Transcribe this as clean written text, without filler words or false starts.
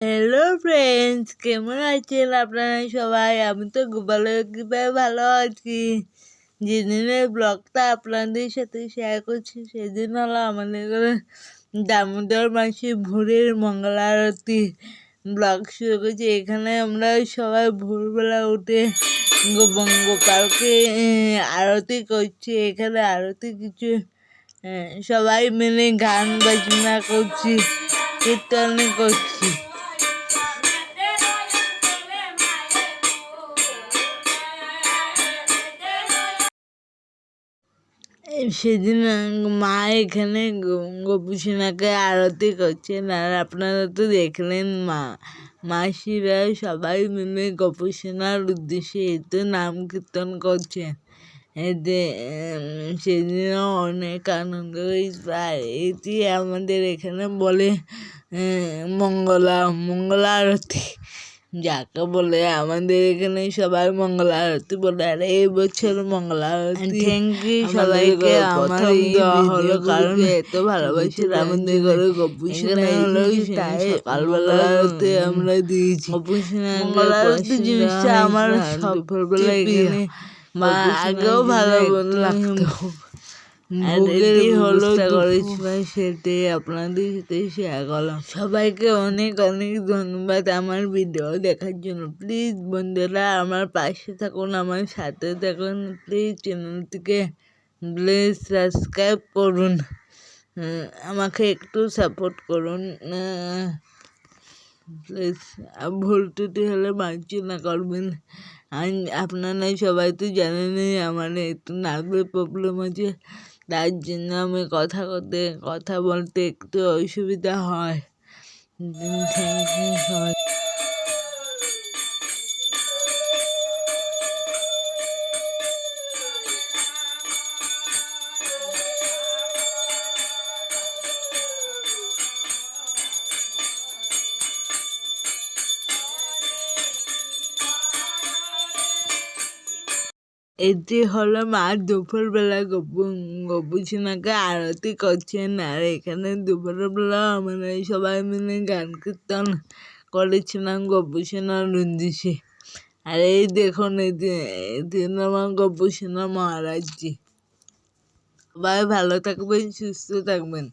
Hello friends, কেমন আছেন আপনারা সবাই? আমি তো গোপালকৃপায় ভালো আছি। যেদিনের ব্লগটা আপনাদের সাথে শেয়ার করছি সেদিন হলো আমাদের দামোদর মাসে ভোরের মঙ্গলা আরতি ব্লগ শুরু করছি। এখানে আমরা সবাই ভোরবেলা উঠে গোপালকে আরতি করছি। এখানে আরতি কিছু সবাই মিলে গান বাজনা করছি, কীর্তন করছি। সেদিন মা এখানে গোপুসোনাকে আরতি করছেন, আর আপনারা তো দেখলেন মাসিরা সবাই মিলে গোপুসোনার উদ্দেশ্যে এত নাম কীর্তন করছেন। এতে সেদিনও অনেক আনন্দ হয়েছে। আর এটি আমাদের এখানে বলে মঙ্গলা আরতি, যাকে বলে আমাদের এখানে সবাই মঙ্গলা আরতি বলে। আর এই বছর মঙ্গলা আরতি থ্যাংক ইউ সবাইকে আমার দেওয়া হলো, কারণ এত ভালোবাসি আমাদের ঘরে গোপুসোনা হলো, তাই সকালবেলাতে আমরা দিয়েছি। মঙ্গলা আরতি জিনিসটা আমার সকালবেলা এখানে মা আগেও ভালো লাগতো। সেটাই আপনাদের সাথে শেয়ার করলাম। সবাইকে অনেক অনেক ধন্যবাদ আমার ভিডিও দেখার জন্য। প্লিজ বন্ধুরা আমার পাশে থাকুন, আমার সাথে থাকুন। প্লিজ চ্যানেলটিকে প্লিজ সাবস্ক্রাইব করুন, আমাকে একটু সাপোর্ট করুন প্লিজ। ভুল ত্রুটি হলে মার্জনা করবেন। আপনারা সবাই তো জানেনই আমার একটু নার্ভের প্রবলেম আছে, তার জন্য আমি কথা বলতে একটু অসুবিধা হয়। থ্যাংক ইউ সবাই। এটি হলো মা দুপুরবেলা গোপুসোনাকে আরতি করছেন, আর এখানে দুপুরবেলা আমরা সবাই মিলে গান কীর্তন করেছিলাম গোপুসোনার উদ্দেশ্যে। আর এই দেখুন এটি আমার গোপুসোনা মহারাজজি। সবাই ভালো থাকবেন, সুস্থ থাকবেন।